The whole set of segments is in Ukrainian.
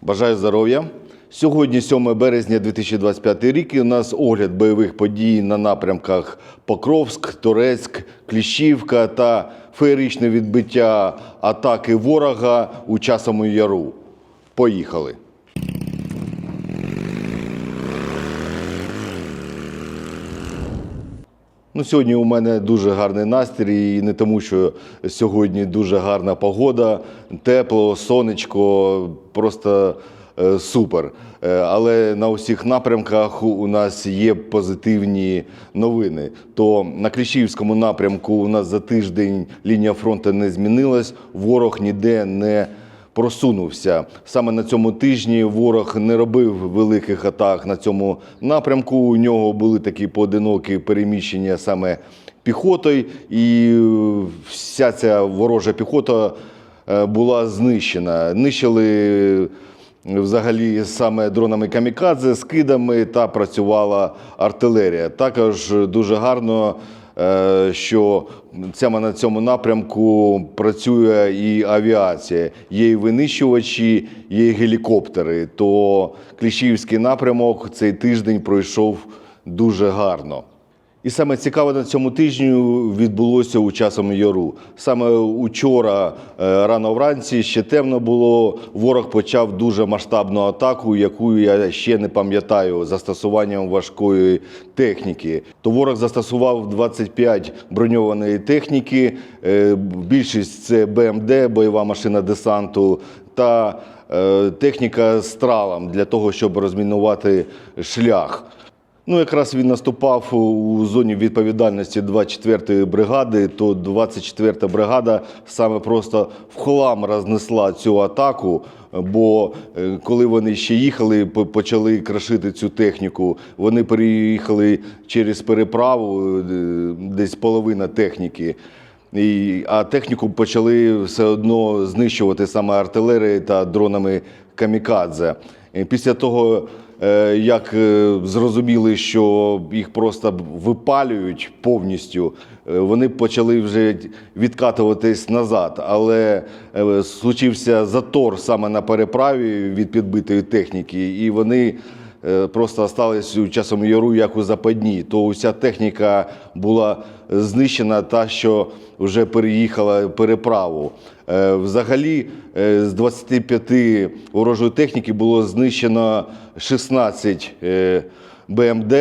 Бажаю здоров'я! Сьогодні 7 березня 2025 рік і у нас огляд бойових подій на напрямках Покровськ, Торецьк, Кліщівка та феєричне відбиття атаки ворога у Часовому Яру. Поїхали! Сьогодні у мене дуже гарний настрій, і не тому, що сьогодні дуже гарна погода, тепло, сонечко, просто супер. Але на усіх напрямках у нас є позитивні новини. То на Кліщівському напрямку у нас за тиждень лінія фронту не змінилась, ворог ніде не просунувся. Саме на цьому тижні ворог не робив великих атак на цьому напрямку. У нього були такі поодинокі переміщення саме піхотою, і вся ця ворожа піхота була знищена. Нищили взагалі саме дронами камікадзе, скидами, та працювала артилерія. Також дуже гарно, що саме на цьому напрямку працює і авіація. Є і винищувачі, є і гелікоптери. То Кліщівський напрямок цей тиждень пройшов дуже гарно. І саме цікаве на цьому тижні відбулося у Часовому Яру. Саме учора рано вранці, ще темно було, ворог почав дуже масштабну атаку, яку я ще не пам'ятаю, застосуванням важкої техніки. То ворог застосував 25 броньованої техніки, більшість це БМД, бойова машина десанту, та техніка з тралом для того, щоб розмінувати шлях. Якраз він наступав у зоні відповідальності 24-ї бригади, то 24-та бригада саме просто в хлам рознесла цю атаку, бо коли вони ще їхали, почали крашити цю техніку, вони переїхали через переправу, десь половина техніки, а техніку почали все одно знищувати саме артилерією та дронами камікадзе. Після того, як зрозуміли, що їх просто випалюють повністю, вони почали вже відкатуватись назад. Але случився затор саме на переправі від підбитої техніки, і вони просто залишились у Часовому Яру як у западні. То уся техніка була знищена, та, що вже переїхала переправу. Взагалі, з 25 ворожої техніки було знищено 16 БМД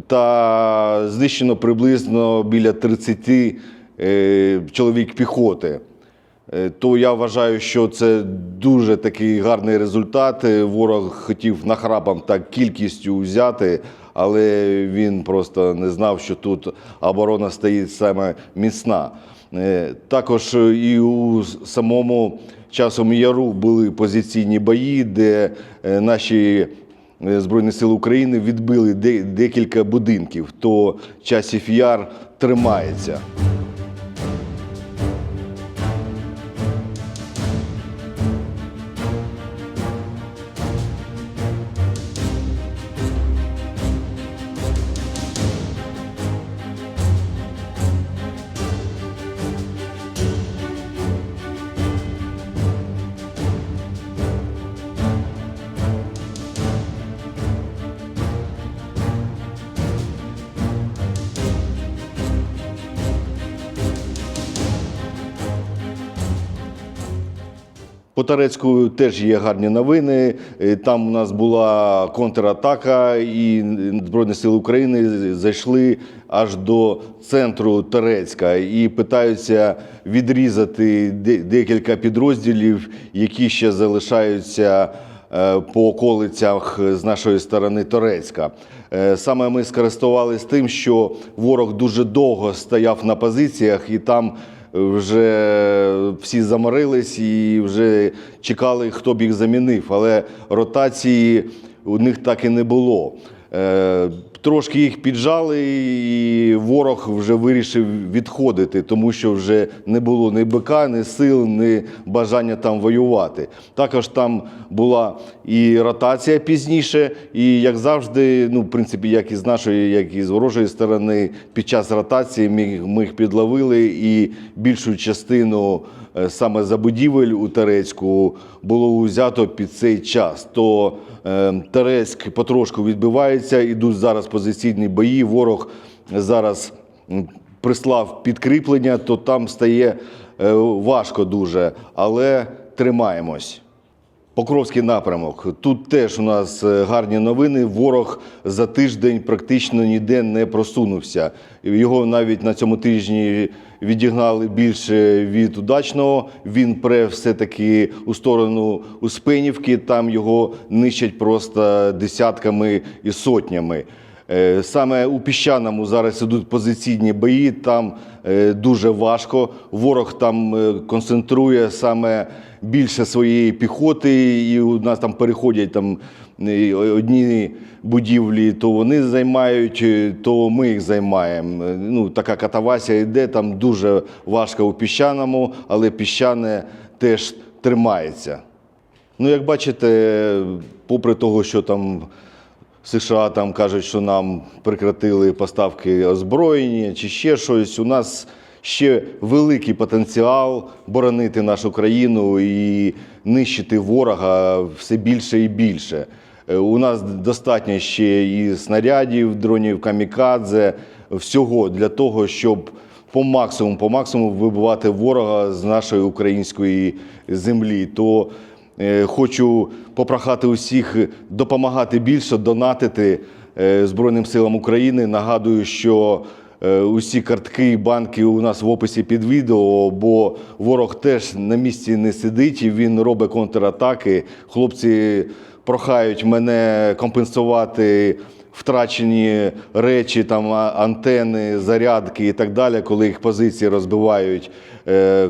та знищено приблизно біля 30 чоловік піхоти. То я вважаю, що це дуже такий гарний результат. Ворог хотів нахрапом так кількістю взяти, але він просто не знав, що тут оборона стоїть саме міцна. Також і у самому Часовому Яру були позиційні бої, де наші Збройні Сили України відбили декілька будинків. То Часів Яр тримається. По Торецьку теж є гарні новини. Там у нас була контратака, і Збройні Сили України зайшли аж до центру Торецька і намагаються відрізати декілька підрозділів, які ще залишаються по околицях з нашої сторони Торецька. Саме ми скористувалися тим, що ворог дуже довго стояв на позиціях, і там вже всі заморились і вже чекали, хто б їх замінив. Але ротації у них так і не було. Трошки їх піджали, і ворог вже вирішив відходити, тому що вже не було ні БК, ні сил, ні бажання там воювати. Також там була і ротація пізніше, і, як завжди, в принципі, як і з нашої, як і з ворожої сторони, під час ротації ми їх підловили і більшу частину саме забудівель у Торецьку було взято під цей час. То Торецьк потрошку відбивається, ідуть зараз позиційні бої, ворог зараз прислав підкріплення, то там стає важко дуже, але тримаємось. Покровський напрямок. Тут теж у нас гарні новини. Ворог за тиждень практично ніде не просунувся. Його навіть на цьому тижні відігнали більше від Удачного. Він пре все-таки у сторону Успенівки. Там його нищать просто десятками і сотнями. Саме у Піщаному зараз ідуть позиційні бої, там дуже важко. Ворог там концентрує саме більше своєї піхоти, і у нас там переходять одні будівлі, то вони займають, то ми їх займаємо. Ну, така катавасія йде, там дуже важко у Піщаному, але Піщане теж тримається. Ну, як бачите, попри того, що там США там кажуть, що нам прекратили поставки озброєння чи ще щось, у нас ще великий потенціал боронити нашу країну і нищити ворога все більше і більше. У нас достатньо ще і снарядів, дронів камікадзе, всього для того, щоб по максимуму вибивати ворога з нашої української землі. То хочу попрохати усіх допомагати більше, донатити Збройним силам України. Нагадую, що усі картки і банки у нас в описі під відео, бо ворог теж на місці не сидить, і він робить контратаки. Хлопці прохають мене компенсувати втрачені речі, там антени, зарядки і так далі, коли їх позиції розбивають.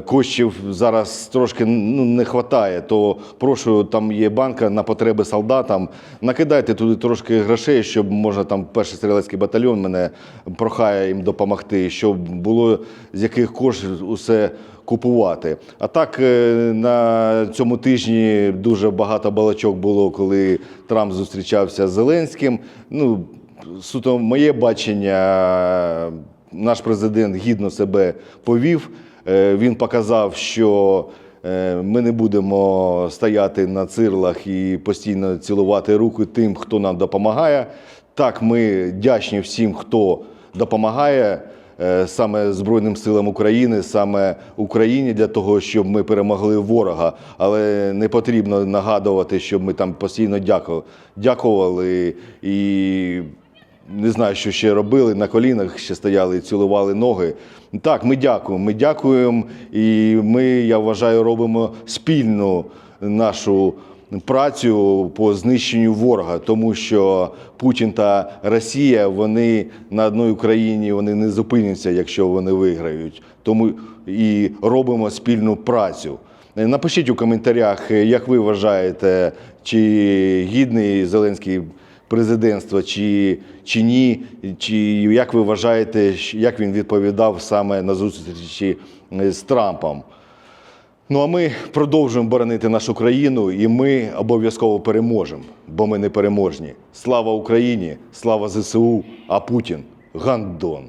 Коштів зараз трошки не вистачає, то прошу, там є банка на потреби солдатам. Накидайте туди трошки грошей, щоб можна там перший стрілецький батальйон мене прохає їм допомогти, щоб було з яких коштів усе купувати. А так, на цьому тижні дуже багато балачок було, коли Трамп зустрічався з Зеленським. Ну, суто моє бачення, наш президент гідно себе повів. Він показав, що ми не будемо стояти на цирлах і постійно цілувати руки тим, хто нам допомагає. Так, ми вдячні всім, хто допомагає саме Збройним силам України, саме Україні, для того, щоб ми перемогли ворога. Але не потрібно нагадувати, щоб ми там постійно дякували і не знаю, що ще робили, на колінах ще стояли і цілували ноги. Так, ми дякуємо, і ми, я вважаю, робимо спільну нашу працю по знищенню ворога, тому що Путін та Росія, вони на одній Україні, вони не зупиняться, якщо вони виграють. Тому і робимо спільну працю. Напишіть у коментарях, як ви вважаєте, чи гідний Зеленський президентства, чи ні, чи як ви вважаєте, як він відповідав саме на зустрічі з Трампом. Ну а ми продовжуємо боронити нашу країну, і ми обов'язково переможемо, бо ми непереможні. Слава Україні, слава ЗСУ, а Путін – гандон.